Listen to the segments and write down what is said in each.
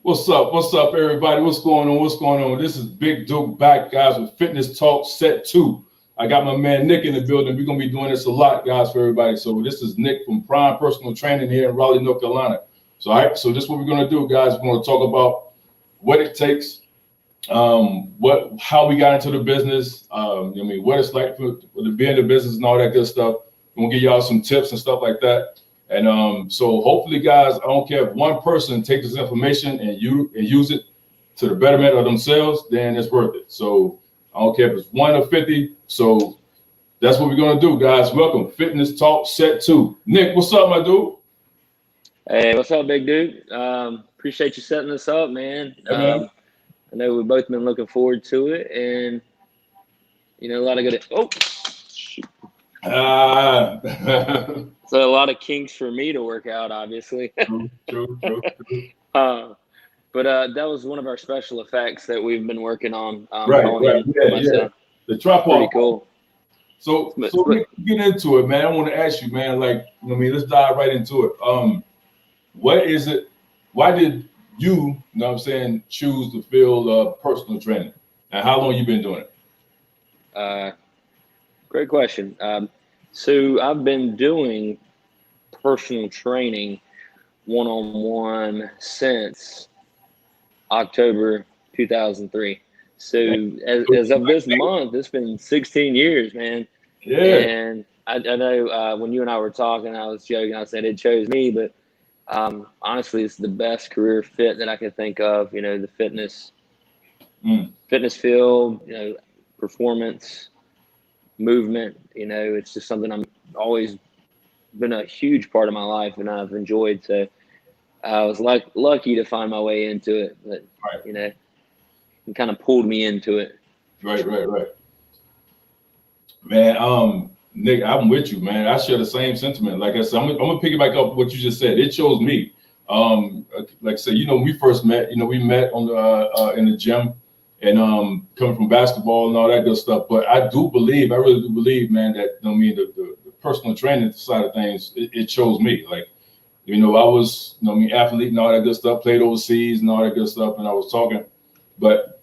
What's up? What's up, everybody? What's going on? What's going on? This is Big Duke back, guys, with Fitness Talk Set 2. I got my man Nick in the building. We're going to be doing this a lot, guys, for everybody. So this is Nick from Prime Personal Training here in Raleigh, North Carolina. So, all right, so this is what we're going to do, guys. We're going to talk about what it takes, how we got into the business, what it's like to be in the business and all that good stuff. We're going to give y'all some tips and stuff like that. And so hopefully, guys, I don't care if one person takes this information and use it to the betterment of themselves, then it's worth it. So I don't care if it's 1 or 50. So that's what we're going to do, guys. Welcome. Fitness Talk Set 2. Nick, what's up, my dude? Hey, what's up, big dude? Appreciate you setting this up, man. I know we've both been looking forward to it, and, a lot of good. Oh, shoot. So a lot of kinks for me to work out, obviously. True. But that was one of our special effects that we've been working on. Right. Yeah. The tripod. Pretty cool. So we get into it, man. I want to ask you, man, let's dive right into it. What is it? Why did you choose the field of personal training? And how long you been doing it? Great question. So I've been doing personal training one-on-one since October 2003. So as of this month, it's been 16 years, man. Yeah. And I know when you and I were talking, I was joking. I said it chose me, but honestly, it's the best career fit that I could think of. The fitness field, performance, movement. It's just something I'm always been a huge part of my life, and I've enjoyed. So I was lucky to find my way into it, but it kind of pulled me into it. Right. Man, Nick, I'm with you, man. I share the same sentiment. Like I said, I'm gonna piggyback up what you just said. It chose me. Like I said, when we first met, we met on the in the gym, and coming from basketball and all that good stuff. But I really do believe, man, that the personal training side of things, it chose me. Like, I was, athlete and all that good stuff, played overseas and all that good stuff, and I was talking, but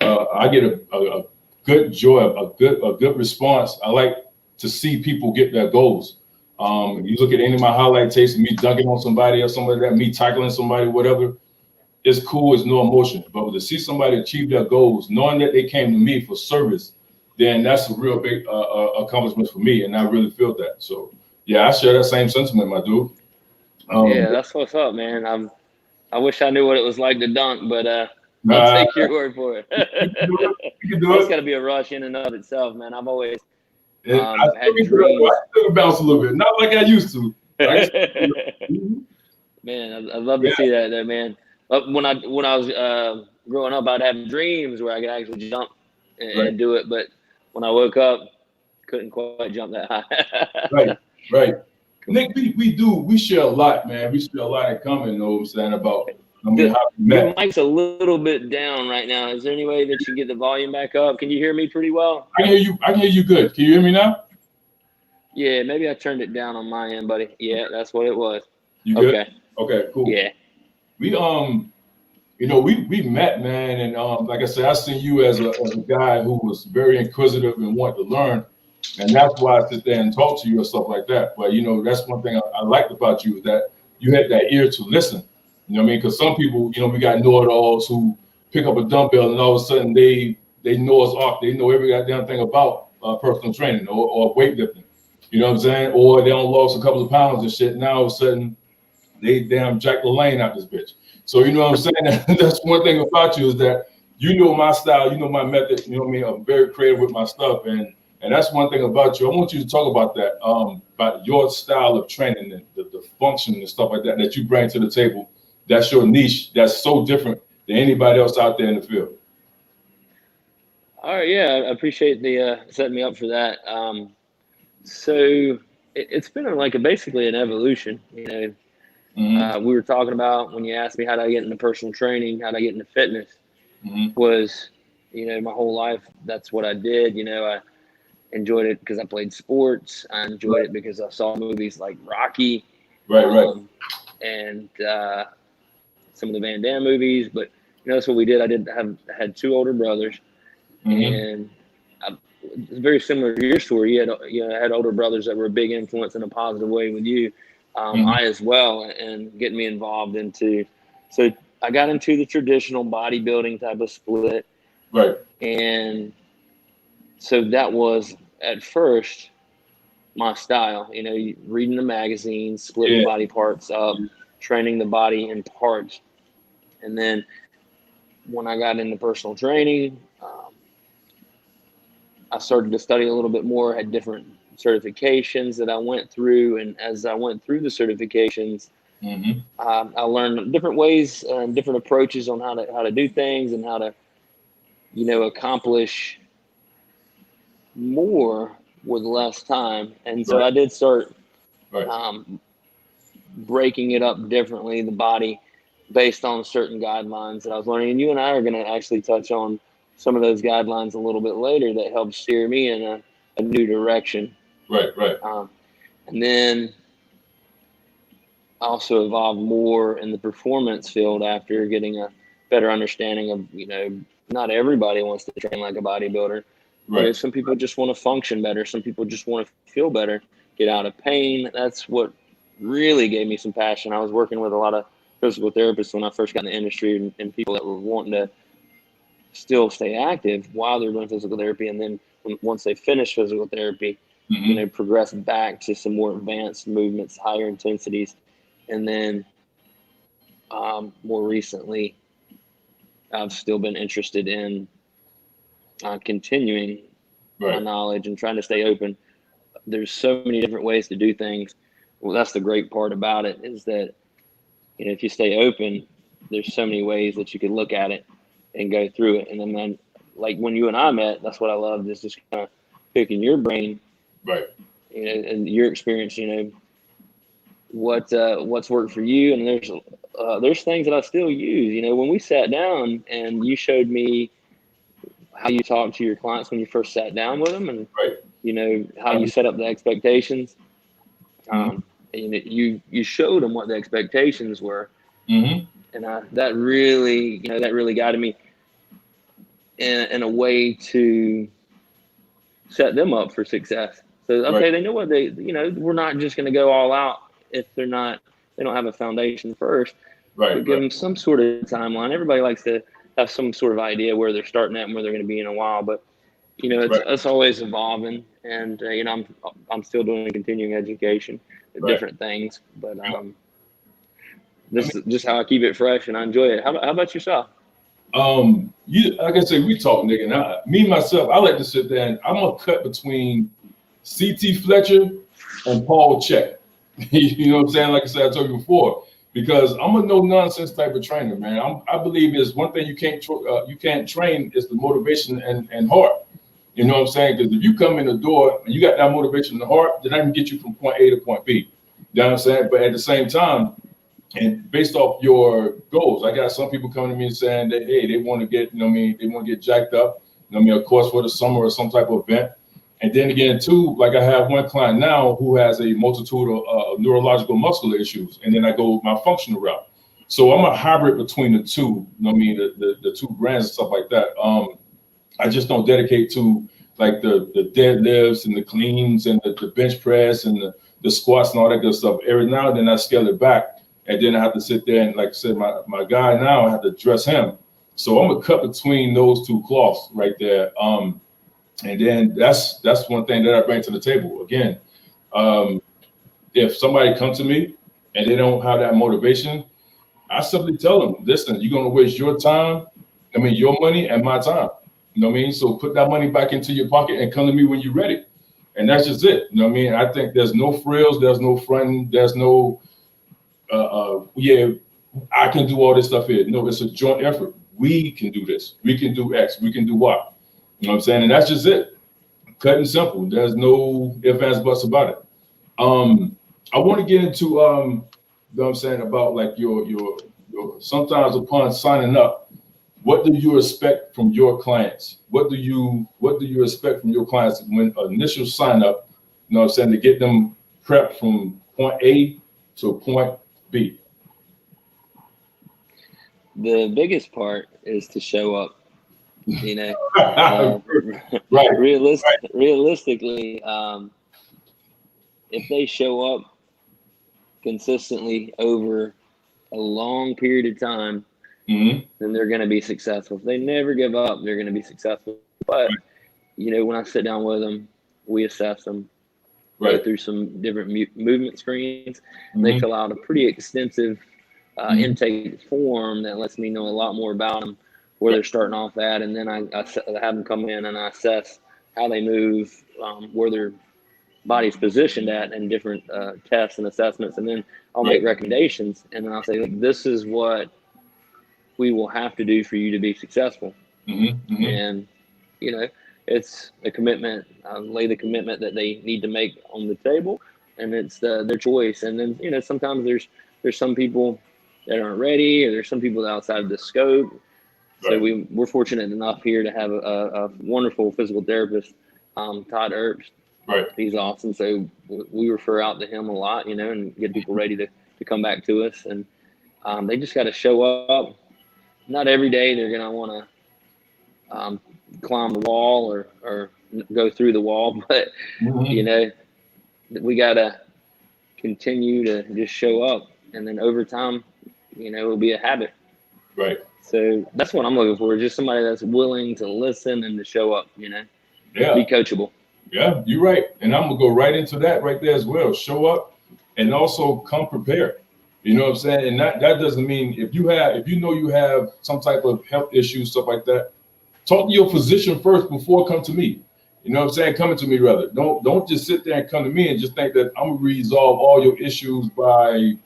I get a good joy, a good response. I like to see people get their goals. You look at any of my highlight tapes, me dunking on somebody or something like that, me tackling somebody, whatever. It's cool, it's no emotion. But to see somebody achieve their goals, knowing that they came to me for service, then that's a real big accomplishment for me, and I really feel that. So, yeah, I share that same sentiment, my dude. Yeah, that's what's up, man. I wish I knew what it was like to dunk, but I'll take your word for it. You can do it. It's got to be a rush in and of itself, man. I've always I still bounce a little bit, not like I used to. Man, I'd love to see that, though, man. When I was growing up, I'd have dreams where I could actually jump and do it, but when I woke up, couldn't quite jump that high. Right. Nick, we share a lot, man. We share a lot in common, you know what I'm saying, about how we met. Your mic's a little bit down right now. Is there any way that you can get the volume back up? Can you hear me pretty well? I can hear you good. Can you hear me now? Yeah, maybe I turned it down on my end, buddy. Yeah, that's what it was. You good? Okay, cool. Yeah. We we met, man, and like I said, I seen you as a guy who was very inquisitive and wanted to learn, and that's why I sit there and talk to you and stuff like that. But that's one thing I liked about you, is that you had that ear to listen. You know what I mean? Because some people, we got know-it-alls who pick up a dumbbell and all of a sudden they know us off. They know every goddamn thing about personal training or weightlifting. You know what I'm saying? Or they don't lost a couple of pounds and shit. Now all of a sudden they damn Jack LaLanne out this bitch. So you know what I'm saying? That's one thing about you, is that my style, my method. You know what I mean? I'm very creative with my stuff, and that's one thing about you. I want you to talk about that, about your style of training and the function and stuff like that you bring to the table. That's your niche. That's so different than anybody else out there in the field. All right, yeah, I appreciate the setting me up for that. So it's been basically an evolution. We were talking about, when you asked me how did I get into personal training, how did I get into fitness, was, my whole life, that's what I did. I enjoyed it because I played sports. I enjoyed it because I saw movies like Rocky. Right. And some of the Van Damme movies, but that's what we did. I had 2 older brothers, and it's very similar to your story. I had older brothers that were a big influence in a positive way with you. I as well, and getting me involved into. So I got into the traditional bodybuilding type of split, right? And so that was at first my style. Reading the magazines, splitting body parts up, training the body in parts, and then when I got into personal training, I started to study a little bit more, had different certifications that I went through. And as I went through the certifications, I learned different ways and different approaches on how to do things and how to, accomplish more with less time. And so I did start breaking it up differently, the body, based on certain guidelines that I was learning. And you and I are going to actually touch on some of those guidelines a little bit later that helped steer me in a new direction. Right. And then I also evolved more in the performance field after getting a better understanding of, not everybody wants to train like a bodybuilder. Right. Some people just want to function better. Some people just want to feel better, get out of pain. That's what really gave me some passion. I was working with a lot of physical therapists when I first got in the industry, and people that were wanting to still stay active while they're doing physical therapy. And then once they finish physical therapy, progress back to some more advanced movements, higher intensities. And then more recently, I've still been interested in continuing my knowledge and trying to stay open. There's so many different ways to do things. Well, that's the great part about it, is that if you stay open, there's so many ways that you could look at it and go through it. And then, like when you and I met, that's what I loved, is just kind of picking your brain, and your experience. What's worked for you, and there's things that I still use. When we sat down and you showed me how you talk to your clients when you first sat down with them, and how you set up the expectations. And you showed them what the expectations were, and that really guided me in a way to set them up for success. So they know what we're not just going to go all out if they don't have a foundation first. But give them some sort of timeline. Everybody likes to have some sort of idea where they're starting at and where they're going to be in a while, but it's always evolving, and I'm still doing continuing education, different things, but this is just how I keep it fresh, and I enjoy it. How about yourself? Like I said, we talk, nigga. And me myself, I like to sit there and I'm gonna cut between C.T. Fletcher and Paul Check. You know what I'm saying? Like I said, I told you before, because I'm a no nonsense type of trainer, man. I believe is one thing you can't train is the motivation and heart. You know what I'm saying? Because if you come in the door and you got that motivation and the heart, then I can get you from point A to point B. You know what I'm saying? But at the same time, and based off your goals, I got some people coming to me and saying that, hey, they want to get, they want to get jacked up, of course, for the summer or some type of event. And then again, too, like I have one client now who has a multitude of neurological muscular issues, and then I go my functional route. So I'm a hybrid between the two, the two brands and stuff like that. I just don't dedicate to like the deadlifts and the cleans and the bench press and the squats and all that good stuff. Every now and then I scale it back, and then I have to sit there and, like I said, my guy now, I have to dress him. So I'm gonna cut between those two cloths right there. And then that's one thing that I bring to the table. Again, if somebody comes to me and they don't have that motivation, I simply tell them, listen, you're gonna waste your time, your money and my time. You know what I mean? So put that money back into your pocket and come to me when you're ready. And that's just it. You know what I mean? I think there's no frills, there's no fronting, there's no, I can do all this stuff here. No, it's a joint effort. We can do this. We can do X. We can do Y. You know what I'm saying? And that's just it. Cut and simple. There's no ifs, ands, buts about it. I want to get into, you know what I'm saying, about like your sometimes upon signing up, what do you expect from your clients? What do you expect from your clients when initial sign up, you know what I'm saying, to get them prepped from point A to point B? the biggest part is to show up. You know, right. realistically, if they show up consistently over a long period of time, then they're going to be successful. If they never give up, they're going to be successful. But, you know, when I sit down with them, we assess them, go through some different movement screens. They fill out a pretty extensive intake form that lets me know a lot more about them, where they're starting off at. And then I have them come in and I assess how they move, where their body's positioned at in different tests and assessments. And then I'll make recommendations. And then I'll say, look, this is what we will have to do for you to be successful. And, you know, it's a commitment. I lay the commitment that they need to make on the table, and it's their choice. And then, you know, sometimes there's some people that aren't ready, or there's some people outside of the scope. So we're fortunate enough here to have a wonderful physical therapist, Todd Earps. He's awesome. So we refer out to him a lot, you know, and get people ready to come back to us. And they just got to show up. Not every day they're going to want to climb the wall or go through the wall, but you know, we got to continue to just show up, and then over time, you know, it'll be a habit. So that's what I'm looking for, just somebody that's willing to listen and to show up, you know, be coachable. Yeah, you're right. And I'm gonna go right into that right there as well. Show up and also come prepared. You know what I'm saying? And that doesn't mean if you know you have some type of health issues, stuff like that, talk to your physician first before come to me. You know what I'm saying? Coming to me rather. Don't just sit there and come to me and just think that I'm gonna resolve all your issues by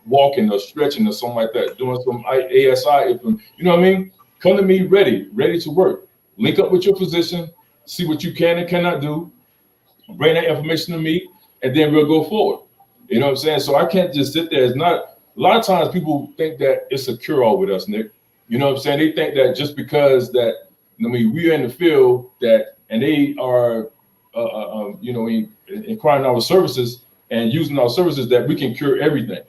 walking or stretching or something like that, doing some ASI. You know what I mean? Come to me ready to work. Link up with your physician, see what you can and cannot do, bring that information to me, and then we'll go forward. You know what I'm saying? So I can't just sit there. It's not, a lot of times people think that it's a cure-all with us, Nick. You know what I'm saying? They think that just because that, I mean, we're in the field that, and they are, you know, inquiring our services and using our services, that we can cure everything.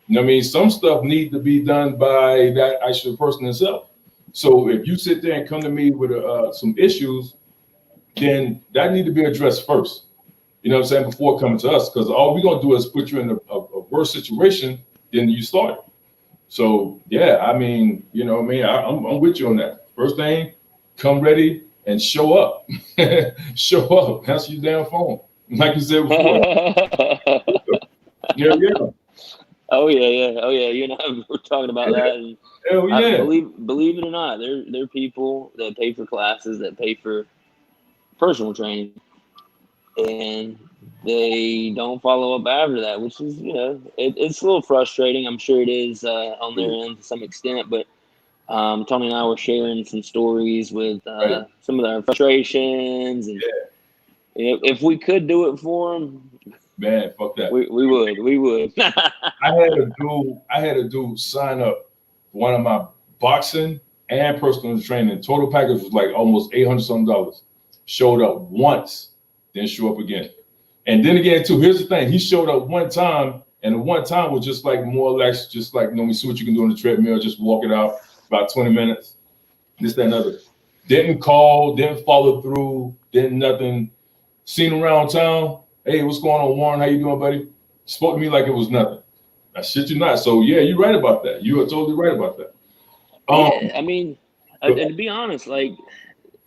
You know what I mean? Some stuff needs to be done by that actual person himself. So if you sit there and come to me with some issues, then that need to be addressed first. You know what I'm saying? Before coming to us, because all we're gonna do is put you in a worse situation than you started. So yeah, I mean, you know what I mean? I'm with you on that. First thing, come ready and show up. Show up. Answer your damn phone, like you said before. Yeah. Oh yeah. You and I were talking about that. And hell yeah. Believe it or not, there are people that pay for classes, that pay for personal training, and they don't follow up after that, which is, you know, it's a little frustrating. I'm sure it is on their end to some extent, but Tony and I were sharing some stories with some of our frustrations, and you know, if we could do it for them, man, fuck that. We would. I had a dude sign up for one of my boxing and personal training. Total package was like almost $800 something. Showed up once, then show up again. And then again, too, here's the thing. He showed up one time, and the one time was just like more or less just like, you know, we see what you can do on the treadmill, just walk it out about 20 minutes, this, that, and other. Didn't call, didn't follow through, didn't nothing. Seen him around town. Hey, what's going on, Warren? How you doing, buddy? Spoke to me like it was nothing. I shit you not. So yeah, you're right about that. You are totally right about that. Yeah, I mean, and to be honest, like,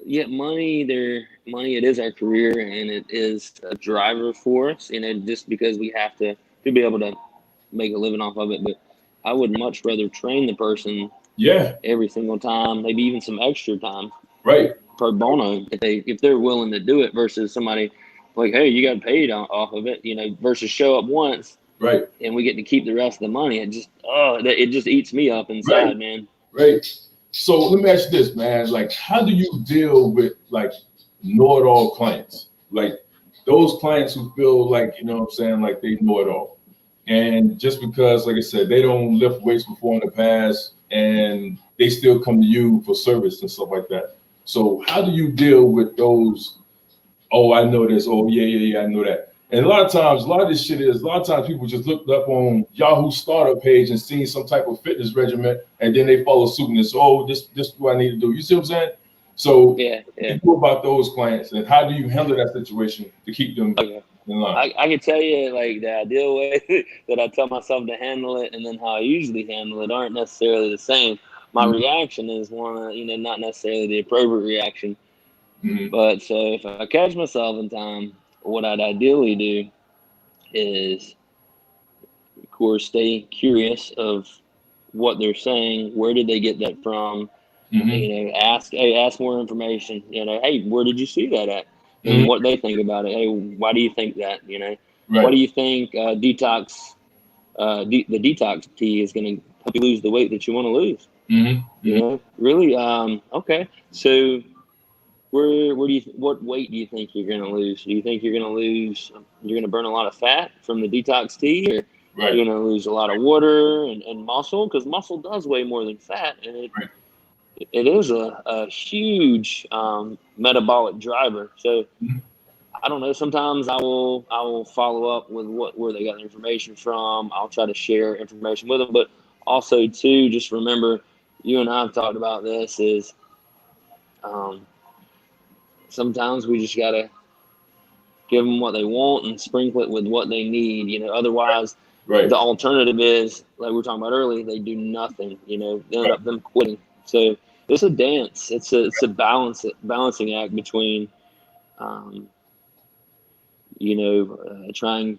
yeah, money, it is our career, and it is a driver for us, you know, just because we have to be able to make a living off of it. But I would much rather train the person every single time, maybe even some extra time. Pro bono, if they're willing to do it, versus somebody like, hey, you got paid off of it, you know, versus show up once, and we get to keep the rest of the money. It just eats me up inside, man. So let me ask you this, man. Like, how do you deal with like know-it-all clients? Like those clients who feel like, you know what I'm saying, like they know it all. And just because, like I said, they don't lift weights before in the past, and they still come to you for service and stuff like that. So how do you deal with those? Oh, I know this. Oh, yeah, I know that. And a lot of times, a lot of times people just looked up on Yahoo startup page and seen some type of fitness regimen, and then they follow suit and say, oh, this is what I need to do. You see what I'm saying? So Yeah. you know about those clients, and how do you handle that situation to keep them in line? I can tell you like the ideal way that I tell myself to handle it, and then how I usually handle it aren't necessarily the same. My reaction is not necessarily the appropriate reaction. But so if I catch myself in time, what I'd ideally do is, of course, stay curious of what they're saying. Where did they get that from? Ask more information. Hey, where did you see that at? And what they think about it. Hey, why do you think that? Why do you think the detox tea is going to help you lose the weight that you want to lose? Really? Okay. So what weight do you think you're going to lose? Do you think you're going to burn a lot of fat from the detox tea, or you're going to lose a lot of water and muscle? Because muscle does weigh more than fat, and it is a huge metabolic driver. So I don't know. Sometimes I will follow up with where they got the information from. I'll try to share information with them, but also too, just remember, you and I have talked about this, is sometimes we just gotta give them what they want and sprinkle it with what they need. Otherwise, the alternative is, like we were talking about earlier, they do nothing. They end up them quitting. So it's a dance. It's a balancing act between, trying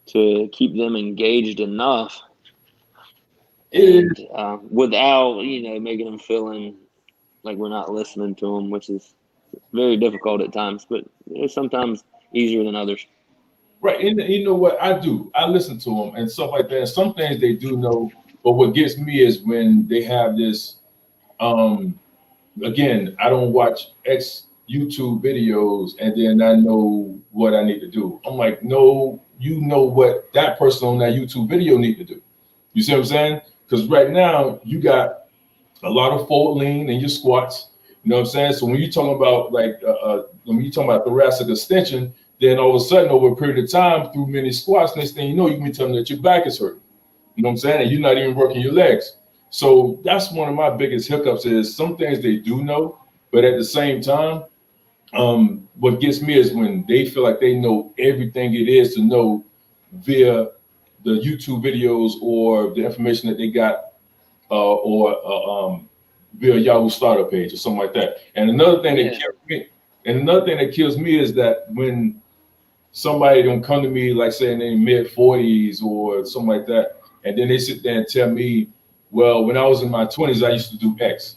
to keep them engaged enough, and without making them feeling like we're not listening to them, which is very difficult at times, but it's sometimes easier than others. Right, and you know what I do? I listen to them and stuff like that. Some things they do know, but what gets me is when they have this. Again, I don't watch X YouTube videos and then I know what I need to do. I'm like, no, you know what that person on that YouTube video need to do. You see what I'm saying? Because right now you got a lot of forward lean in your squats. You know what I'm saying? So when you're talking about when you're talking about thoracic extension, then all of a sudden over a period of time through many squats, next thing you know, you can be telling that your back is hurting. You know what I'm saying? And you're not even working your legs. So that's one of my biggest hiccups is some things they do know, but at the same time, what gets me is when they feel like they know everything it is to know via the YouTube videos or the information that they got or via Yahoo startup page or something like that. And another thing that kills me is that when somebody don't come to me, like say in their mid 40s or something like that, and then they sit there and tell me, well, when I was in my 20s, I used to do X.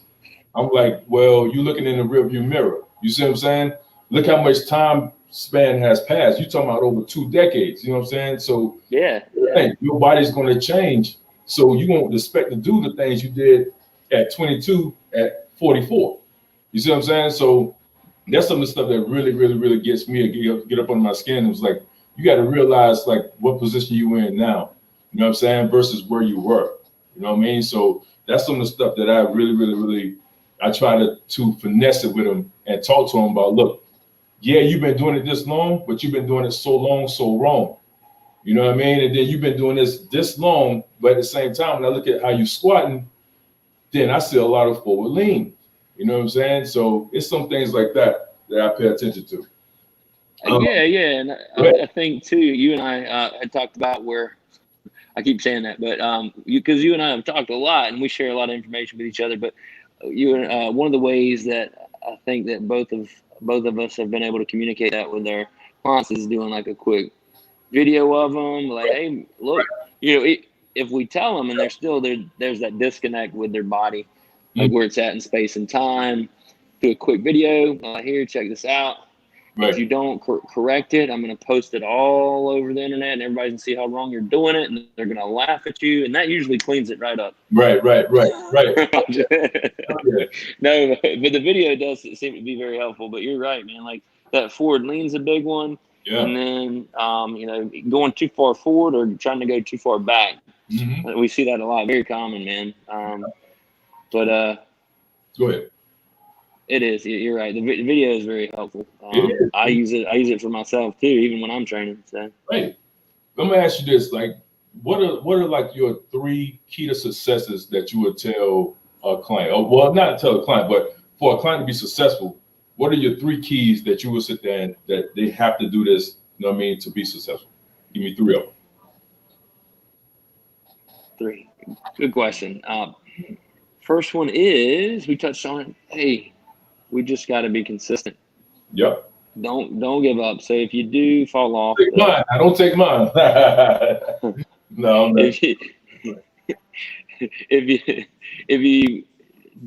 I'm like, well, you're looking in the rearview mirror. You see what I'm saying? Look how much time span has passed. You're talking about over 2 decades. You know what I'm saying? So your body's going to change. So you won't expect to do the things you did at 22 at 44. You see what I'm saying? So that's some of the stuff that really, really, really gets me to get up on my skin. It was like, you got to realize like what position you in now. You know what I'm saying? Versus where you were. You know what I mean? So that's some of the stuff that I really, really, really, I try to finesse it with them and talk to them about, look, yeah, you've been doing it this long, but you've been doing it so long, so wrong. You know what I mean? And then you've been doing this long, but at the same time, when I look at how you squatting, then I see a lot of forward lean. You know what I'm saying? So it's some things like that I pay attention to. And I think too, you and I had talked about where, I keep saying that, but because you and I have talked a lot and we share a lot of information with each other. But one of the ways that I think that both of us have been able to communicate that with their clients is doing like a quick video of them, like, hey, look, if we tell them and they're still there, there's that disconnect with their body, like where it's at in space and time. Do a quick video, here, check this out. If you don't correct it, I'm going to post it all over the internet and everybody can see how wrong you're doing it. And they're going to laugh at you. And that usually cleans it right up. Right. No, but the video does seem to be very helpful. But you're right, man. Like that forward lean's a big one. Yeah. And then, going too far forward or trying to go too far back. Mm-hmm. We see that a lot. Very common, man. But go ahead. It is. You're right. The video is very helpful. It is. I use it. I use it for myself too, even when I'm training. So, Right. Let me ask you this: like, what are like your 3 key to successes that you would tell a client? Or, well, not tell a client, but for a client to be successful, what are your 3 keys that you would sit there and that they have to do this? You know what I mean, to be successful. Give me 3 of them. 3. Good question. First one is, we touched on it. Hey, we just got to be consistent. Yep. Don't give up. So if you do fall off, Take mine. I don't take mine. No. if you, if you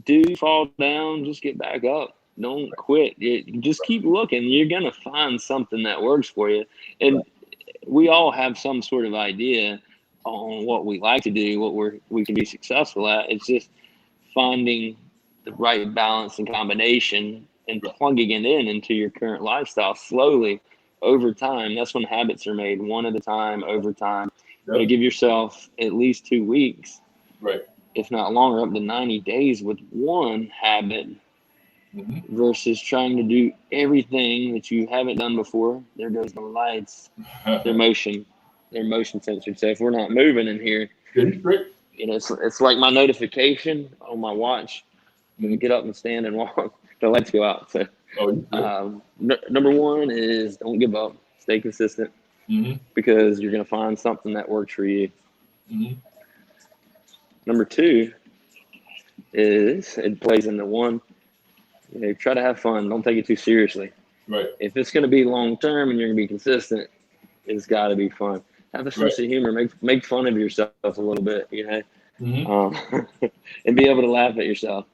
do fall down, just get back up. Don't quit. Just keep looking. You're gonna find something that works for you. And we all have some sort of idea on what we like to do, what we can be successful at. It's just finding the right balance and combination and plugging it into your current lifestyle slowly over time. That's when habits are made, one at a time, over time. Yep. So give yourself at least 2 weeks, Right. if not longer, up to 90 days with one habit versus trying to do everything that you haven't done before. There goes the lights, their motion sensor. So if we're not moving in here, you know, it's like my notification on my watch. When you get up and stand and walk, the lights go out. So number 1 is don't give up. Stay consistent because you're going to find something that works for you. Number 2 is, it plays into 1. You know, try to have fun. Don't take it too seriously. Right. If it's going to be long term and you're going to be consistent, it's got to be fun. Have a sense of humor. Make fun of yourself a little bit, you know, and be able to laugh at yourself.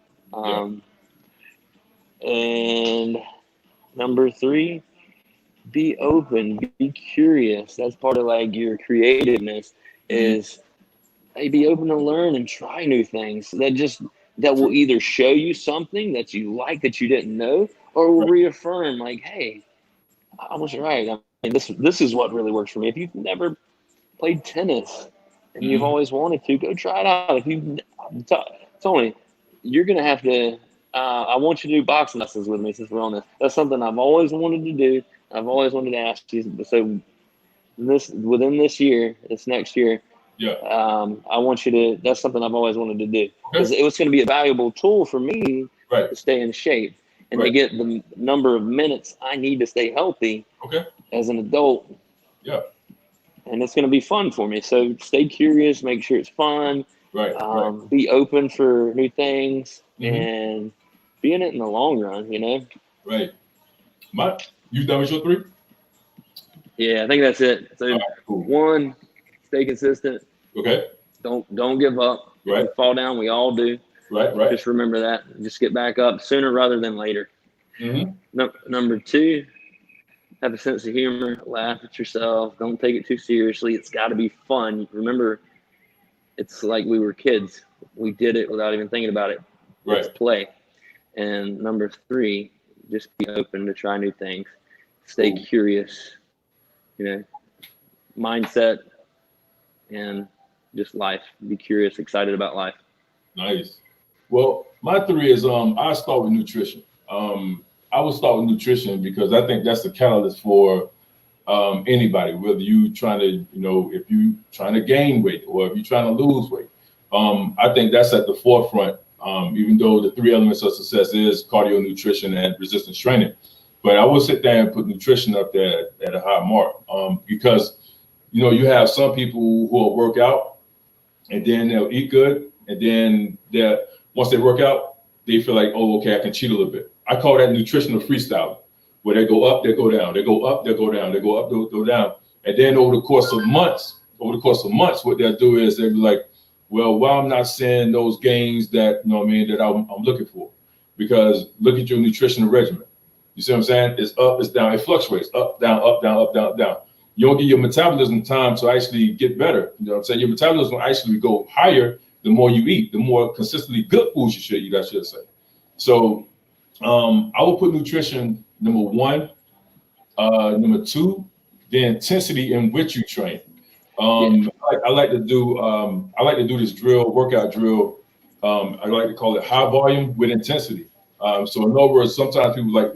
And number 3, be open, be curious. That's part of like your creativeness is, hey, be open to learn and try new things that will either show you something that you like that you didn't know, or will reaffirm like, hey, I was right. I mean, this is what really works for me. If you've never played tennis and you've always wanted to, go try it out. If you, Tony, you're gonna have to. I want you to do boxing lessons with me since we're on this. That's something I've always wanted to do. I've always wanted to ask you. So within this next year, I want you to. That's something I've always wanted to do. Because it was going to be a valuable tool for me to stay in shape and to get the number of minutes I need to stay healthy as an adult. Yeah. And it's going to be fun for me. So stay curious. Make sure it's fun. Be open for new things and be in it in the long run, you know? Right. You done with your 3? Yeah, I think that's it. So 1, stay consistent. Okay. Don't give up. Right. Fall down, we all do. Right. Just remember that. Just get back up sooner rather than later. Number 2, have a sense of humor. Laugh at yourself. Don't take it too seriously. It's got to be fun. Remember, it's like we were kids. We did it without even thinking about it. It's play. And number 3, just be open to try new things. Stay curious. You know, mindset and just life. Be curious, excited about life. Nice. Well, my 3 is I start with nutrition. I would start with nutrition because I think that's the catalyst for anybody, whether you trying to, you know, if you trying to gain weight or if you're trying to lose weight. I think that's at the forefront, even though the 3 elements of success is cardio, nutrition, and resistance training. But I will sit there and put nutrition up there at a high mark because, you know, you have some people who will work out and then they'll eat good. And then once they work out, they feel like, oh, okay, I can cheat a little bit. I call that nutritional freestyle, where they go up, they go down, they go up, they go down, they go up, they go down. And then over the course of months, what they'll do is they'll be like, well, why I'm not seeing those gains that, you know what I mean, that I'm looking for? Because look at your nutritional regimen. You see what I'm saying? It's up, it's down, it fluctuates, up, down, up, down, up, down, down. You don't give your metabolism time to actually get better. You know what I'm saying? Your metabolism will actually go higher the more you eat, the more consistently good foods you should eat, I should say. So I will put nutrition number 1. Number 2, the intensity in which you train. I like to do this workout drill. I like to call it high volume with intensity. So in other words, sometimes people like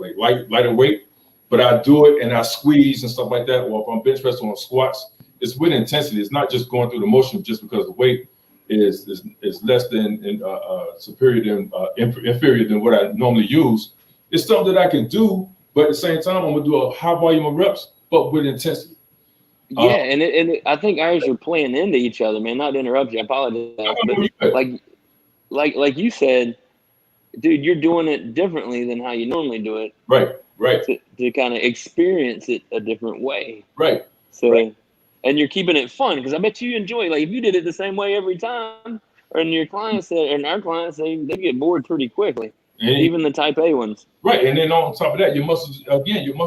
lighter weight, but I do it and I squeeze and stuff like that. Or if I'm bench pressing on squats, it's with intensity. It's not just going through the motion just because the weight is less than inferior than what I normally use. It's something that I can do, but at the same time, I'm gonna do a high volume of reps, but with intensity. Yeah, and I think ours are playing into each other, man. Not to interrupt you, I apologize, but like you said, dude, you're doing it differently than how you normally do it. Right. To kind of experience it a different way. Right. So, and you're keeping it fun because I bet you enjoy. Like if you did it the same way every time, and your clients and our clients, they get bored pretty quickly. Even the type A ones. Right, and then on top of that, your muscles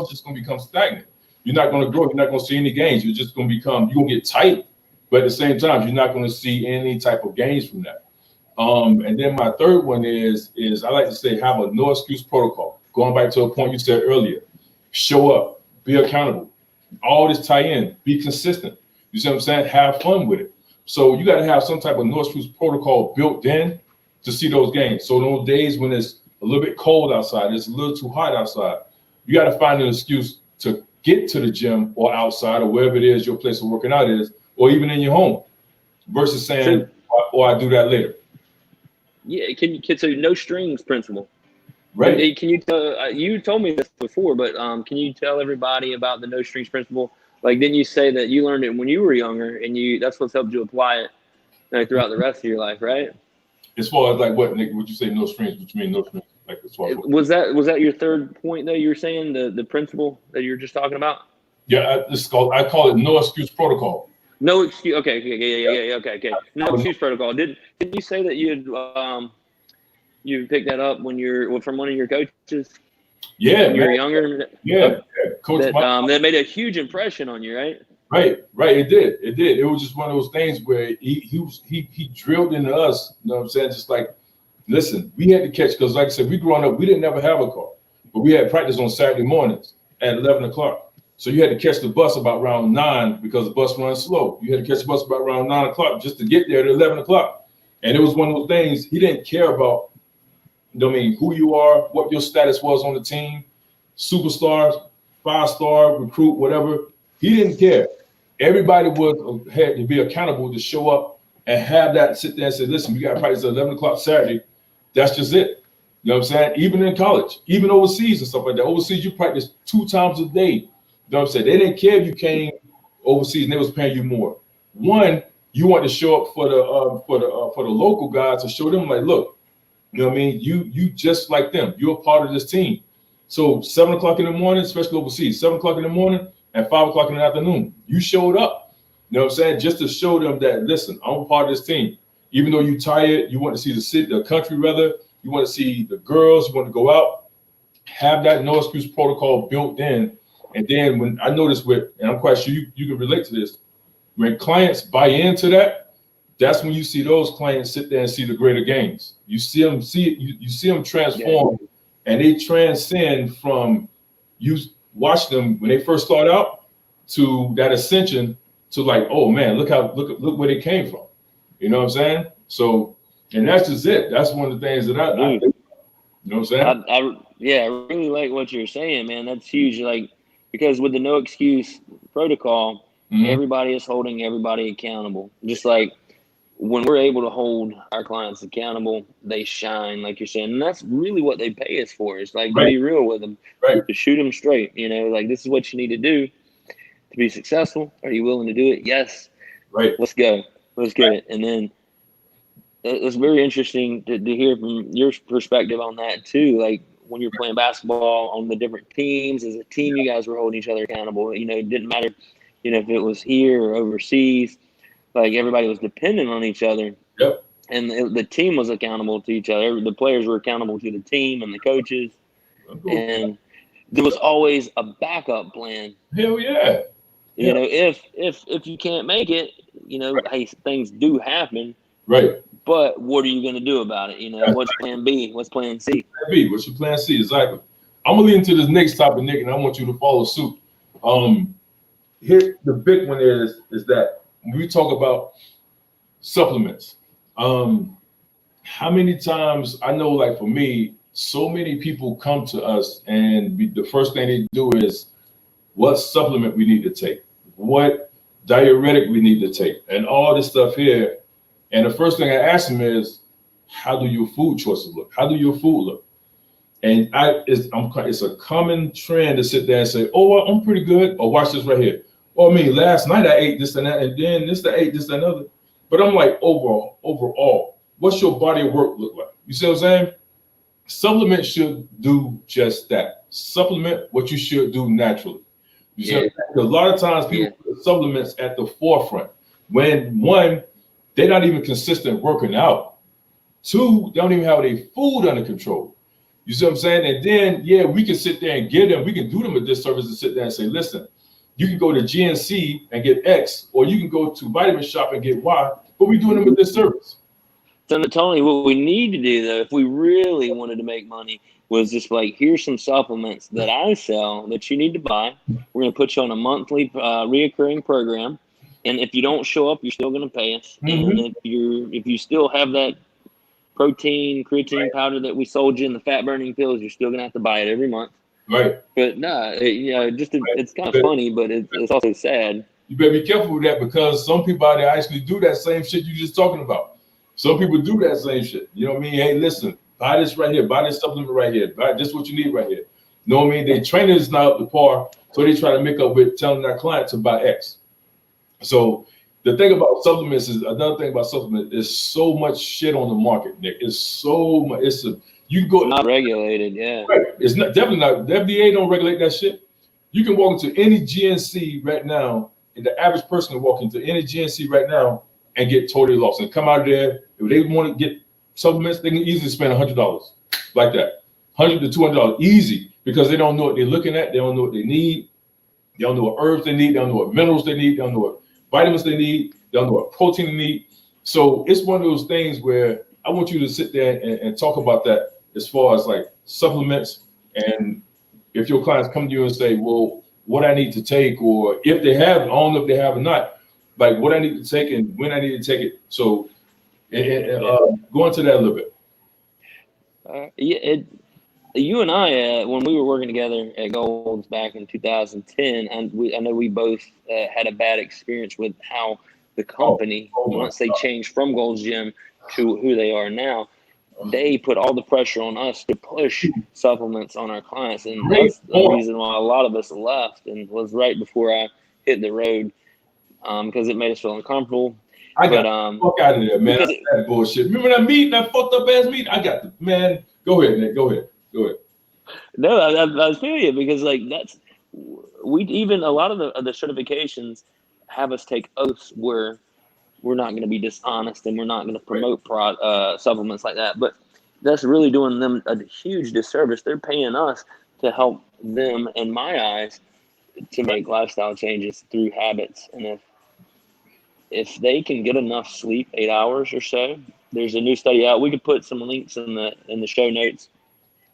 just gonna become stagnant. You're not gonna grow. You're not gonna see any gains. You're just gonna you're gonna get tight, but at the same time, you're not gonna see any type of gains from that. And then my third one is I like to say have a no excuse protocol. Going back to a point you said earlier, show up, be accountable. All this tie in, be consistent. You see what I'm saying? Have fun with it. So you got to have some type of no excuse protocol built in to see those gains. So those days when it's a little bit cold outside, it's a little too hot outside, you got to find an excuse to get to the gym or outside or wherever it is your place of working out is, or even in your home, versus saying, "Oh, I do that later." Yeah, so no strings principle. Right. Can you tell? You told me this before, but can you tell everybody about the no strings principle? Like, didn't you say that you learned it when you were younger, and that's what's helped you apply it throughout the rest of your life, right? As far as like what, Nick? Would you say no strings? What you mean no strings? Like as far as was that your third point though? You were saying the principle that you were just talking about. Yeah, I call it no excuse protocol. No excuse. Okay. Okay. No excuse protocol. Didn't you say that you picked that up from one of your coaches? Yeah, when you were younger. Yeah, Coach. That made a huge impression on you, right? Right. It did. It was just one of those things where he drilled into us. You know what I'm saying? Just like, listen, we had to catch, because like I said, we growing up, we didn't ever have a car, but we had practice on Saturday mornings at 11 o'clock. So you had to catch the bus about around 9 because the bus runs slow. You had to catch the bus about around 9 o'clock just to get there at 11 o'clock. And it was one of those things, he didn't care about, who you are, what your status was on the team, superstars, 5-star recruit, whatever. He didn't care. Everybody had to be accountable to show up and have that, sit there and say, listen, we got to practice at 11 o'clock Saturday. That's just it. You know what I'm saying? Even in college, even overseas and stuff like that. Overseas, you practice 2 times a day. You know what I'm saying? They didn't care if you came overseas and they was paying you more. One, you want to show up for the local guys to show them like, look, you know what I mean? You just like them. You're a part of this team. So 7 o'clock in the morning, especially overseas, 7 o'clock in the morning and 5 o'clock in the afternoon, you showed up. You know what I'm saying? Just to show them that, listen, I'm a part of this team. Even though you're tired, you want to see the country rather, you want to see the girls, you want to go out, have that no excuse protocol built in. And then when I noticed and I'm quite sure you can relate to this, when clients buy into that, that's when you see those clients sit there and see the greater gains. You see them transform, and they transcend from you watch them when they first start out to that ascension to like, oh man, look where they came from. You know what I'm saying? So, and that's just it. That's one of the things that I think. You know what I'm saying? I really like what you're saying, man. That's huge. Like, because with the no excuse protocol, everybody is holding everybody accountable. Just like when we're able to hold our clients accountable, they shine, like you're saying. And that's really what they pay us for. It's like to be real with them, to shoot them straight. Like this is what you need to do to be successful. Are you willing to do it? Yes. Right. Let's go. Let's get it. And then it's very interesting to hear from your perspective on that too. Like when you're playing basketball on the different teams, as a team, you guys were holding each other accountable. It didn't matter, if it was here or overseas. Like everybody was dependent on each other. Yep. And the team was accountable to each other. The players were accountable to the team and the coaches. And there was always a backup plan. Hell yeah. If you can't make it, hey, things do happen. Right. But what are you going to do about it? What's plan B? What's plan C? Plan B. What's your plan C? Exactly. I'm going to lead into this next topic, Nick, and I want you to follow suit. Here, the big one is that when we talk about supplements, how many times, I know like for me, so many people come to us and the first thing they do is what supplement we need to take, what diuretic we need to take, and all this stuff here. And the first thing I ask them is, how do your food choices look? How do your food look? And it's a common trend to sit there and say, oh, well, I'm pretty good. Or watch this right here. Well, I mean, last night I ate this and that, and then this I ate this and another. But I'm like, overall, what's your body of work look like? You see what I'm saying? Supplement should do just that. Supplement what you should do naturally. You see, a lot of times people put supplements at the forefront when, one, they're not even consistent working out. Two, they don't even have their food under control. You see what I'm saying? And then, we can sit there and we can do them a disservice and sit there and say, listen, you can go to GNC and get X, or you can go to Vitamin Shop and get Y, but we're doing them a disservice. So, Tony, what we need to do, though, if we really wanted to make money, was just like, here's some supplements that I sell that you need to buy. We're going to put you on a monthly reoccurring program. And if you don't show up, you're still going to pay us. And if you still have that protein, creatine powder that we sold you in the fat burning pills, you're still going to have to buy it every month. Right. But it's kind of funny, but it's also sad. You better be careful with that, because some people out there actually do that same shit you're just talking about. Some people do that same shit. You know what I mean? Hey, listen, buy this right here, buy this supplement right here, buy this what you need right here. You know what I mean? Their training is not up to par, so they try to make up with telling their client to buy X. So the thing about supplements is so much shit on the market, Nick. It's so much. You can go not regulated, yeah. Right. It's not definitely not. The FDA don't regulate that shit. You can walk into any GNC right now, and the average person can walk into any GNC right now and get totally lost and come out of there. If they want to get supplements, they can easily spend $100 like that, $100 to $200 easy, because they don't know what they're looking at. They don't know what they need. They don't know what herbs they need. They don't know what minerals they need. They don't know what vitamins they need. They don't know what protein they need. So it's one of those things where I want you to sit there and talk about that as far as like supplements. And if your clients come to you and say, well, what I need to take, or if they have, I don't know if they have or not, like what I need to take and when I need to take it. So go into that a little bit. You and I, when we were working together at Gold's back in 2010, I know we both had a bad experience with how the company, once they changed from Gold's Gym to who they are now, they put all the pressure on us to push supplements on our clients. And that's the reason why a lot of us left, and was right before I hit the road, because it made us feel uncomfortable. I got the fuck out of there, man. That's that bullshit. Remember that meeting, that fucked up ass meeting? I got the, man. Go ahead, Nick. Go ahead. No, I feel you, because like even a lot of the certifications have us take oaths where we're not going to be dishonest and we're not going to promote supplements like that. But that's really doing them a huge disservice. They're paying us to help them, in my eyes, to make lifestyle changes through habits. And if they can get enough sleep, 8 hours or so, there's a new study out. We could put some links in the show notes.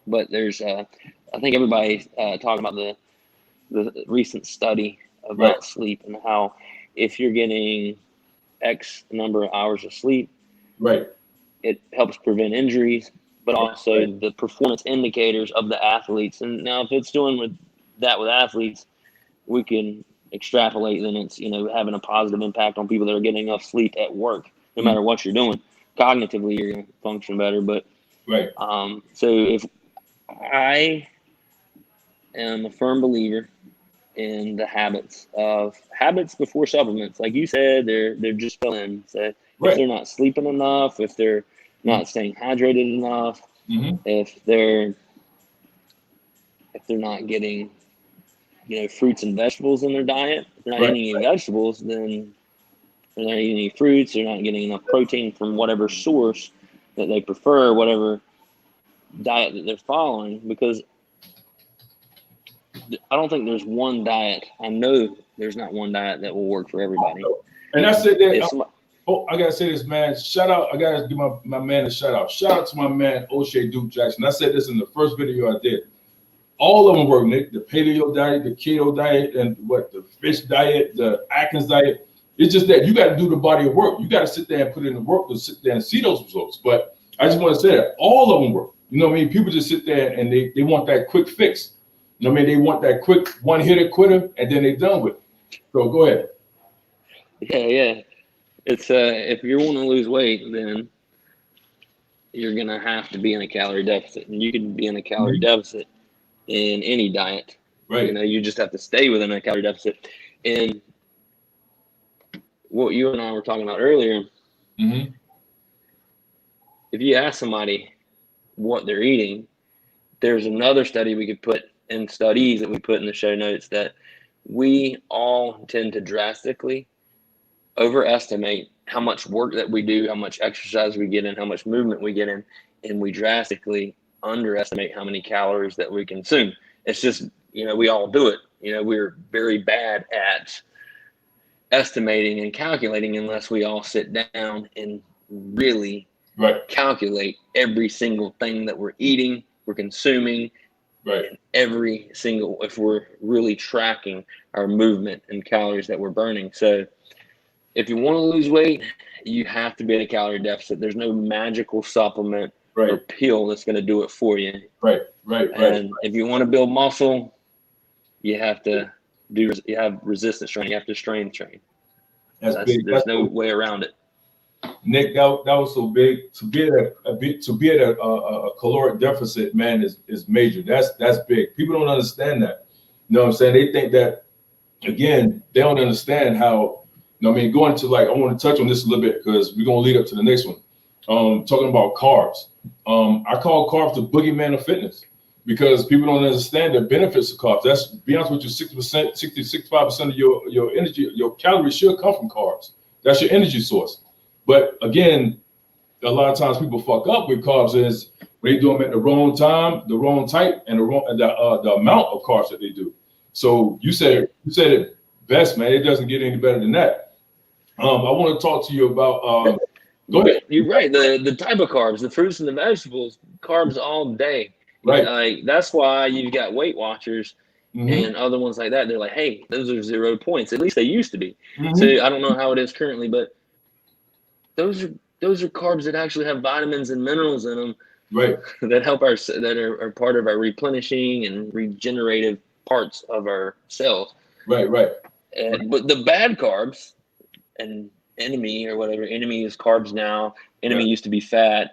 But there's, I think everybody's talking about the recent study about sleep, and how if you're getting X number of hours of sleep, it helps prevent injuries, but also the performance indicators of the athletes. And now if it's doing with athletes, we can extrapolate, then it's, having a positive impact on people that are getting enough sleep at work, no matter what you're doing. Cognitively, you're going to function better. But so if I am a firm believer in the habits before supplements. Like you said, they're just filling. So if they're not sleeping enough, if they're not staying hydrated enough, if they're not getting, fruits and vegetables in their diet, if they're not eating any vegetables, then they're not eating any fruits, they're not getting enough protein from whatever source that they prefer, whatever diet that they're following, because I don't think there's one diet. I know there's not one diet that will work for everybody. And I said that. I gotta say this, man. Shout out. I gotta give my man a shout out. Shout out to my man O'Shea Duke Jackson. I said this in the first video I did. All of them work, Nick. The paleo diet, the keto diet, and the fish diet, the Atkins diet. It's just that you got to do the body of work. You got to sit there and put in the work to sit there and see those results. But I just want to say that all of them work. You know what I mean? People just sit there and they want that quick fix. You know what I mean? They want that quick one-hitter quitter, and then they're done with it. So go ahead. Yeah. It's if you're wanting to lose weight, then you're gonna have to be in a calorie deficit, and you can be in a calorie deficit in any diet. Right. You know, you just have to stay within a calorie deficit. And what you and I were talking about earlier, if you ask somebody what they're eating, there's another study we could put in studies that we put in the show notes that we all tend to drastically overestimate how much work that we do, how much exercise we get in, how much movement we get in, and we drastically underestimate how many calories that we consume. It's just, you know, we all do it. You know, we're very bad at estimating and calculating unless we all sit down and really calculate every single thing that we're eating, we're consuming, and every single, if we're really tracking our movement and calories that we're burning. So if you want to lose weight, you have to be in a calorie deficit. There's no magical supplement or pill that's going to do it for you. And if you want to build muscle, you have to you have resistance training. You have to strength train. That's big. There's no way around it. Nick, that was so big. To be at a caloric deficit, man, is major. That's big. People don't understand that. You know what I'm saying? They think that, again, they don't understand how, you know what I mean, going to, like, I want to touch on this a little bit because we're going to lead up to the next one. Talking about carbs. I call carbs the boogeyman of fitness because people don't understand the benefits of carbs. That's, be honest with you, 60%, 65% of your energy, your calories should come from carbs. That's your energy source. But again, a lot of times people fuck up with carbs is when they do them at the wrong time, the wrong type, and the amount of carbs that they do. So you said it best, man. It doesn't get any better than that. I want to talk to you about. Go ahead. You're right. The type of carbs, the fruits and the vegetables, carbs all day. Right. Like that's why you've got Weight Watchers and other ones like that. They're like, hey, those are 0 points. At least they used to be. So I don't know how it is currently, but those are carbs that actually have vitamins and minerals in them. Right. That help that are part of our replenishing and regenerative parts of our cells. Right. But the bad carbs and enemy or whatever, enemy is carbs now. Enemy used to be fat.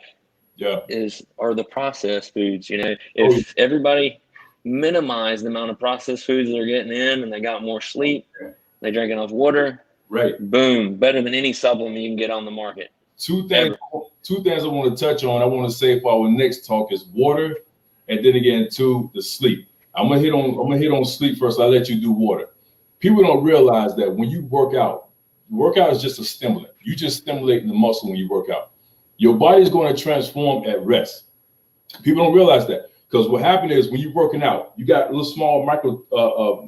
Are the processed foods. You know, if everybody minimized the amount of processed foods they're getting in, and they got more sleep, they drank enough water. Boom, better than any supplement you can get on the market. Two things I want to touch on. I want to say for our next talk is water, and then again the sleep. I'm gonna hit on sleep first. I'll let you do water. People don't realize that when you work out is just a stimulant. You just stimulate the muscle when you work out. Your body is going to transform at rest. People don't realize that because what happened is when you're working out, you got little small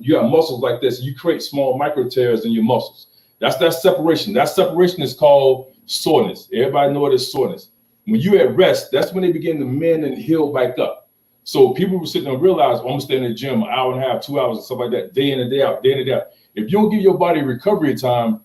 you got muscles like this. You create small micro tears in your muscles. That's that separation. That separation is called soreness. Everybody know it as soreness. When you're at rest, that's when they begin to mend and heal back up. So people were sitting and realize, I'm gonna stay in the gym an hour and a half, 2 hours, and stuff like that, day in and day out. If you don't give your body recovery time,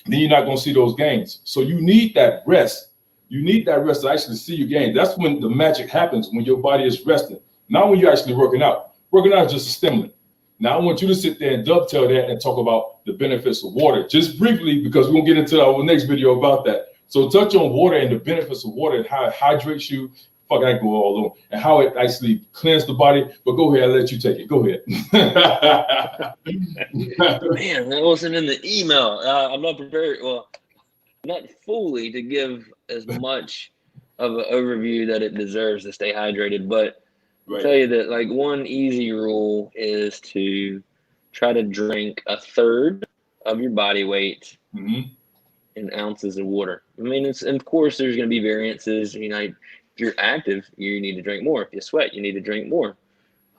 then you're not gonna see those gains. So you need that rest. You need that rest to actually see your gains. That's when the magic happens, when your body is resting. Not when you're actually working out. Working out is just a stimulant. Now I want you to sit there and dovetail that and talk about the benefits of water, just briefly, because we're gonna get into our next video about that. So touch on water and the benefits of water and how it hydrates you. Fuck, I go all on, and how it actually cleanses the body. But go ahead, I'll let you take it. Go ahead. Man, that wasn't in the email. I'm not prepared. Well, not fully to give as much of an overview that it deserves to stay hydrated, but I'll tell you that, like, one easy rule is to try to drink a third of your body weight in ounces of water. I mean, and of course there's going to be variances. You know, if you're active, you need to drink more. If you sweat, you need to drink more.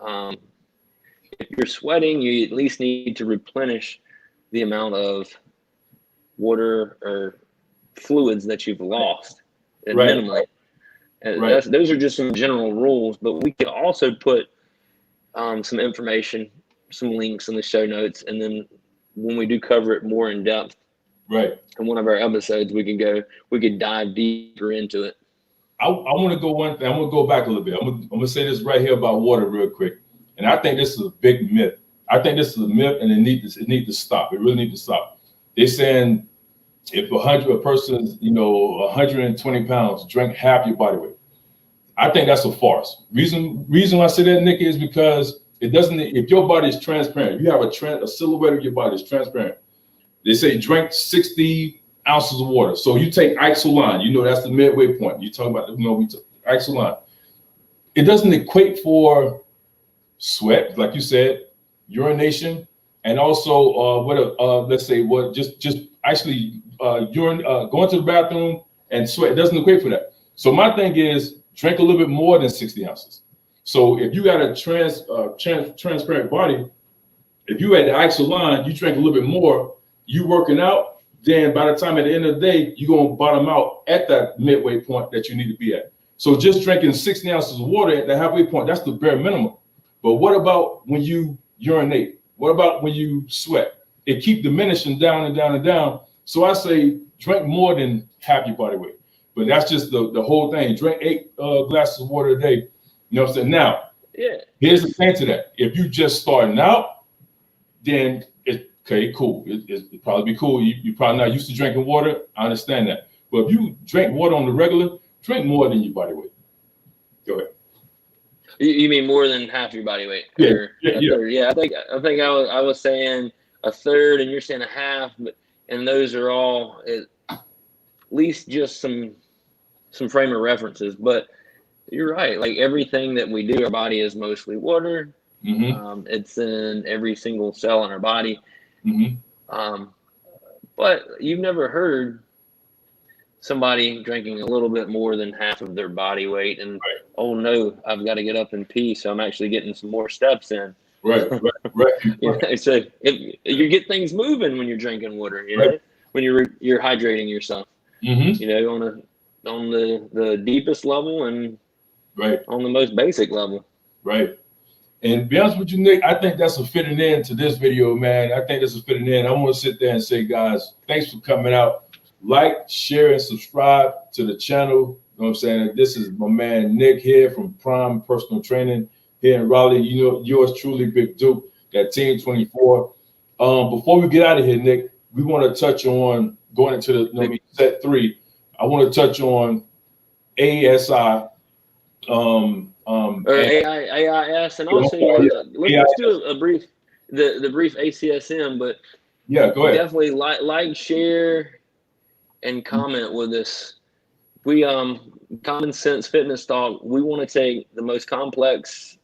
If you're sweating, you at least need to replenish the amount of water or fluids that you've lost minimally. Those are just some general rules, but we could also put some information, some links in the show notes, and then when we do cover it more in depth in one of our episodes, we could dive deeper into it. I want to go one thing. I'm gonna go back a little bit. I'm gonna say this right here about water real quick. And I think this is a big myth. I think this is a myth, and it needs to stop. It really needs to stop. They're saying if a person is 120 pounds, drink half your body weight. I think that's a farce. Reason why I say that, Nick, is because it doesn't. If your body is transparent, you have a silhouette of your body is transparent. They say drink 60 ounces of water. So you take Isoline, that's the midway point. You talk about we took Isoline. It doesn't equate for sweat, like you said, urination, and also urine, going to the bathroom and sweat. It doesn't equate for that. So my thing is drink a little bit more than 60 ounces. So if you got a transparent body, if you had the Isoline, you drink a little bit more, you working out, then by the time at the end of the day, you're going to bottom out at that midway point that you need to be at. So just drinking 60 ounces of water at the halfway point, that's the bare minimum. But what about when you urinate? What about when you sweat? It keeps diminishing down and down and down. So I say drink more than half your body weight. But that's just the whole thing. Drink 8 glasses of water a day. You know what I'm saying? Now, here's the thing to that. If you just starting out, then cool. It'd probably be cool. You're probably not used to drinking water. I understand that. But if you drink water on the regular, drink more than your body weight. Go ahead. You mean more than half your body weight? Yeah. Yeah, I think I was saying a third, and you're saying a half, and those are all at least just some frame of references. But you're right. Like everything that we do, our body is mostly water. Mm-hmm. It's in every single cell in our body. Mm-hmm. But you've never heard somebody drinking a little bit more than half of their body weight and oh no, I've got to get up and pee, so I'm actually getting some more steps in. Right. So you get things moving when you're drinking water, when you're hydrating yourself, on the deepest level and on the most basic level. Right. And to be honest with you, Nick, I think that's a fitting end to this video, man. I think that's a fitting end. I want to sit there and say, guys, thanks for coming out. Like, share, and subscribe to the channel. You know what I'm saying? This is my man Nick here from Prime Personal Training here in Raleigh. Yours truly, Big Duke, that Team 24. Before we get out of here, Nick, we want to touch on going into the set 3. I want to touch on ASI. AIS, and also let's do a brief the brief ACSM, but go ahead. Definitely like, share, and comment with us. We Common Sense Fitness Talk. We want to take the most complex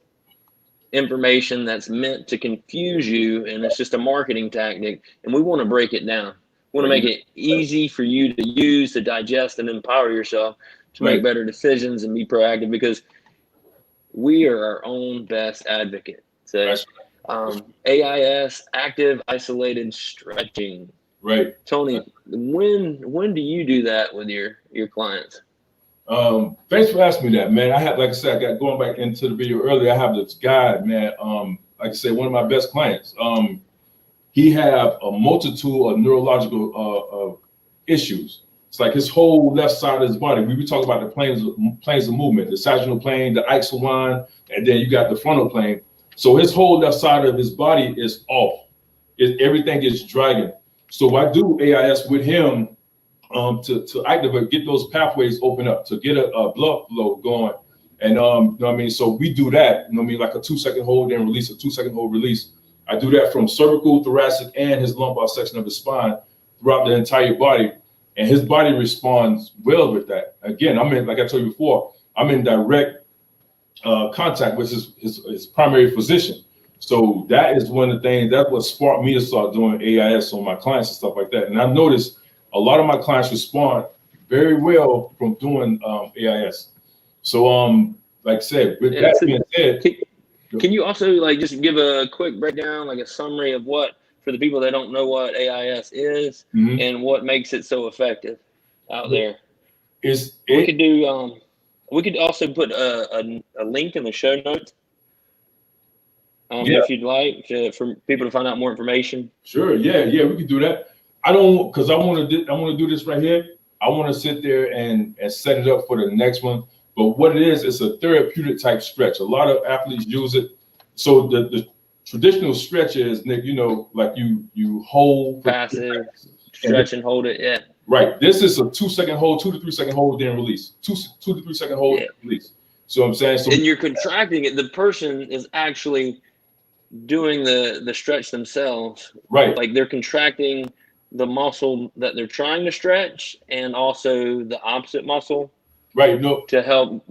information that's meant to confuse you, and it's just a marketing tactic, and we want to break it down. We want to make it easy for you to use, to digest, and empower yourself to make better decisions and be proactive, because we are our own best advocate. So AIS, active isolated stretching. Right. Tony, when do you do that with your clients? Thanks for asking me that, man. I have, like I said, I got going back into the video earlier. I have this guy, man. Like I said, one of my best clients. He have a multitude of neurological issues. It's like his whole left side of his body. We talk about the planes of movement, the sagittal plane, the axial line, and then you got the frontal plane. So his whole left side of his body is off. Everything is dragging. So I do AIS with him to activate, get those pathways open up, to get a blood flow going. And you know what I mean? So we do that, you know what I mean, like a 2-second hold and release, a 2-second hold release. I do that from cervical, thoracic, and his lumbar section of the spine throughout the entire body. And his body responds well with that. Again, like I told you before, I'm in direct contact with his primary physician. So that is one of the things, that's what sparked me to start doing AIS on my clients and stuff like that. And I've noticed a lot of my clients respond very well from doing AIS. So like I said, with that being said, can you also just give a quick breakdown, like a summary of what, for the people that don't know what AIS is and what makes it so effective out there? We could also put a link in the show notes if you'd like, for people to find out more information. Sure, yeah, we could do that. I want to do this right here. I want to sit there and set it up for the next one. But what it is, it's a therapeutic type stretch. A lot of athletes use it. So the traditional stretch is, Nick, you know, like you hold. Passive, stretch and hold it, yeah. Right. This is a 2 second hold, 2 to 3 second hold, then release. Two to 3 second hold, release. So I'm saying, so and you're contracting it. The person is actually doing the stretch themselves. Right. Like they're contracting the muscle that they're trying to stretch, and also the opposite muscle. Right. No. To help.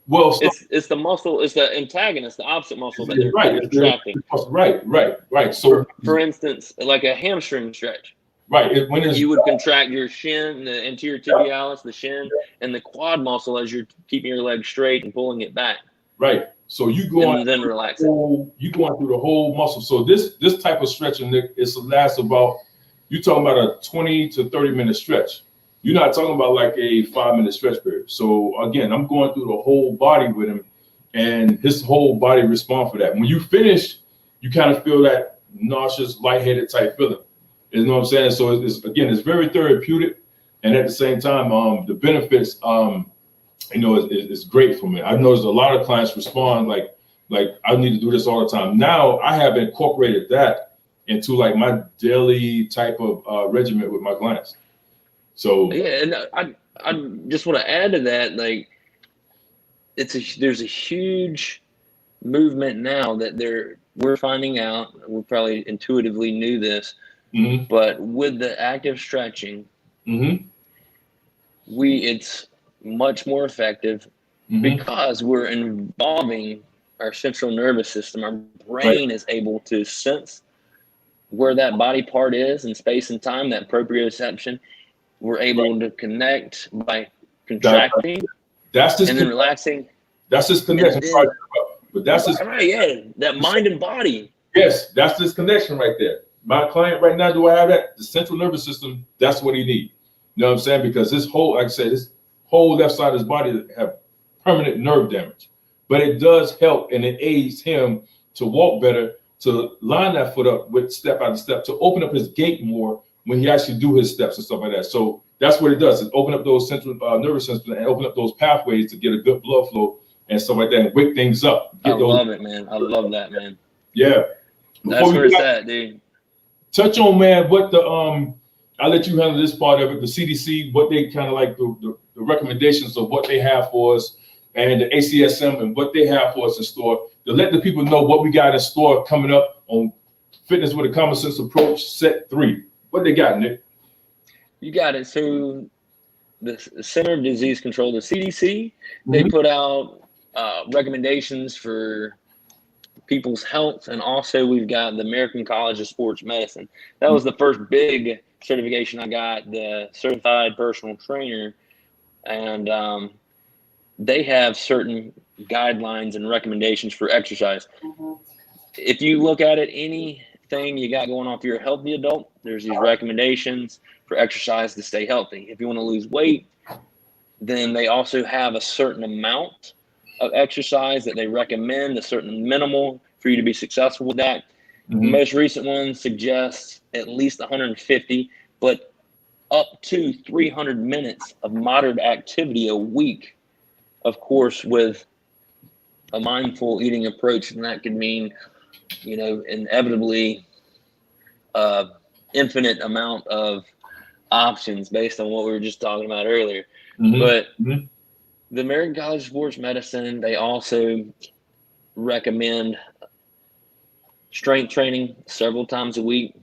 Well, it's the muscle, it's the antagonist, the opposite muscle that they're contracting. Right. So for instance, like a hamstring stretch. Right. You would contract your shin, the anterior tibialis, the shin, and the quad muscle as you're keeping your leg straight and pulling it back. Right. So you go on, then relax. You going through the whole muscle. So this type of stretching, Nick, it lasts about, you're talking about a 20 to 30-minute stretch. You're not talking about like a 5-minute stretch period. So again, I'm going through the whole body with him, and his whole body responds for that. When you finish, you kind of feel that nauseous, lightheaded type feeling. You know what I'm saying? So it's very therapeutic, and at the same time, the benefits, you know, is great for me. I've noticed a lot of clients respond like I need to do this all the time. Now I have incorporated that into like my daily type of regimen with my clients. So yeah, and I just want to add to that, like there's a huge movement now that we're finding out. We probably intuitively knew this, but with the active stretching, it's much more effective because we're involving our central nervous system. Our brain is able to sense where that body part is in space and time, that proprioception. We're able to connect by contracting and then relaxing. That's this connection. But that's just right, yeah. That mind and body. Yes, that's this connection right there. My client right now, do I have that? The central nervous system, that's what he needs. You know what I'm saying? Because this whole, like I said, this whole left side of his body have permanent nerve damage. But it does help, and it aids him to walk better, to line that foot up with step after step, to open up his gait more when he actually do his steps and stuff like that. So that's what it does. It open up those central nervous system and open up those pathways to get a good blood flow and stuff like that, and wake things up. Love it, man. I love that, man. Yeah. That's where it's at, dude. Touch on, man, what I'll let you handle this part of it, the CDC, what they kind of like the recommendations of what they have for us, and the ACSM and what they have for us in store, to let the people know what we got in store coming up on Fitness with a Common Sense Approach Set 3. What they got, Nick? You got it. So the Center of Disease Control, the CDC, they put out recommendations for people's health, and also we've got the American College of Sports Medicine. That was the first big certification I got, the Certified Personal Trainer, and they have certain guidelines and recommendations for exercise. If you look at it, anything you got going on, if you're a healthy adult, there's these recommendations for exercise to stay healthy. If you want to lose weight, then they also have a certain amount of exercise that they recommend, a certain minimal for you to be successful with that. The most recent one suggests at least 150, but up to 300 minutes of moderate activity a week, of course, with a mindful eating approach. And that could mean, you know, inevitably infinite amount of options based on what we were just talking about earlier. But the American College of Sports Medicine, they also recommend strength training several times a week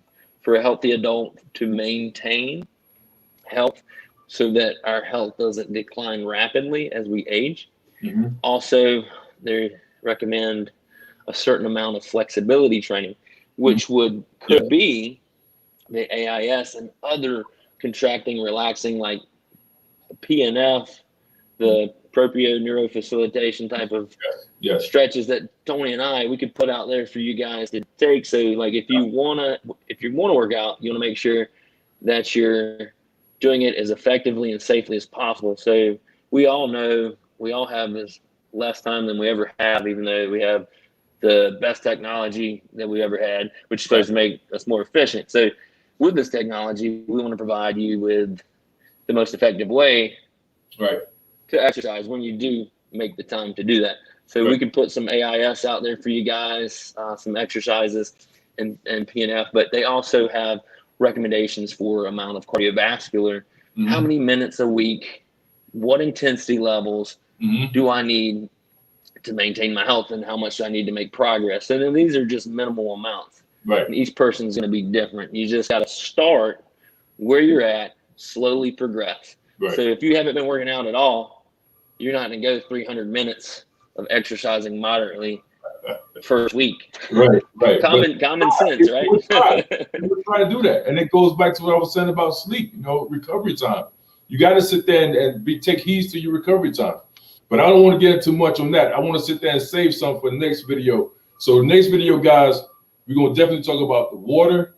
for a healthy adult to maintain health so that our health doesn't decline rapidly as we age. Also, they recommend a certain amount of flexibility training, which could be the AIS and other contracting, relaxing, like PNF, the proprio neurofacilitation type of stretches that Tony and we could put out there for you guys to take. So like if you wanna work out, you wanna make sure that you're doing it as effectively and safely as possible. So we all know we all have this less time than we ever have, even though we have the best technology that we ever had, which is supposed to make us more efficient. So with this technology, we want to provide you with the most effective way Right. to exercise when you do make the time to do that. So Right. we can put some AIS out there for you guys, some exercises and PNF, but they also have recommendations for amount of cardiovascular, how many minutes a week, what intensity levels do I need to maintain my health, and how much do I need to make progress. And then these are just minimal amounts. Right. And each person's going to be different. You just got to start where you're at, slowly progress. Right. So if you haven't been working out at all, you're not going to go 300 minutes of exercising moderately first week. Right. Right. Common sense, right? We're trying to do that. And it goes back to what I was saying about sleep, you know, recovery time. You got to sit there and take heed to your recovery time. But I don't want to get into much on that. I want to sit there and save some for the next video. So the next video, guys, we're going to definitely talk about the water.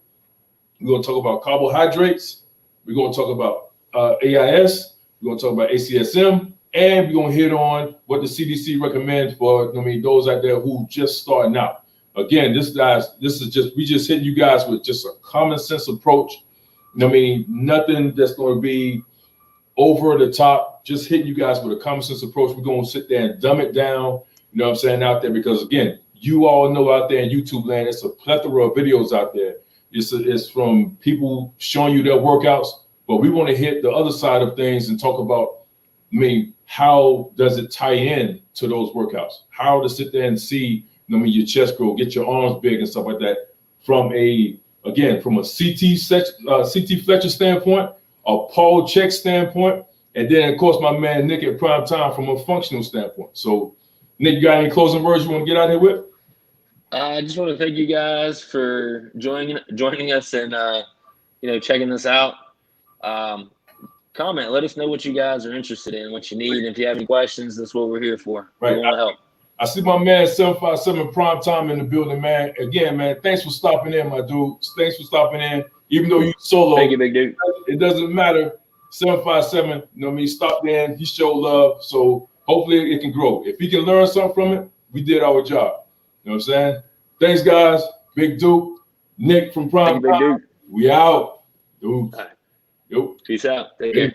We're going to talk about carbohydrates. We're going to talk about AIS. We're going to talk about ACSM. And we're going to hit on what the CDC recommends for, those out there who just starting out. Again, we just hitting you guys with just a common sense approach. Nothing that's going to be over the top, just hitting you guys with a common sense approach. We're going to sit there and dumb it down, you know what I'm saying, out there, because again, you all know out there in YouTube land, it's a plethora of videos out there. It's from people showing you their workouts, but we want to hit the other side of things and talk about, how does it tie in to those workouts? How to sit there and see, your chest grow, get your arms big and stuff like that from a CT Fletcher standpoint, a Paul Check standpoint, and then of course my man Nick at Prime Time from a functional standpoint. So Nick, you got any closing words you want to get out here with? I just want to thank you guys for joining us and checking this out. Comment, let us know what you guys are interested in, what you need. If you have any questions, that's what we're here for. Right. We want to help. I see my man 757 Prime Time in the building, man. Again, man, thanks for stopping in, my dude. Thanks for stopping in. Even though you solo, thank you, big dude. It doesn't matter. 757, stopped in. He showed love. So hopefully it can grow. If he can learn something from it, we did our job. You know what I'm saying? Thanks, guys. Big Duke, Nick from Prime Time. We out. Dude. Right. Yo. Peace out. Take care.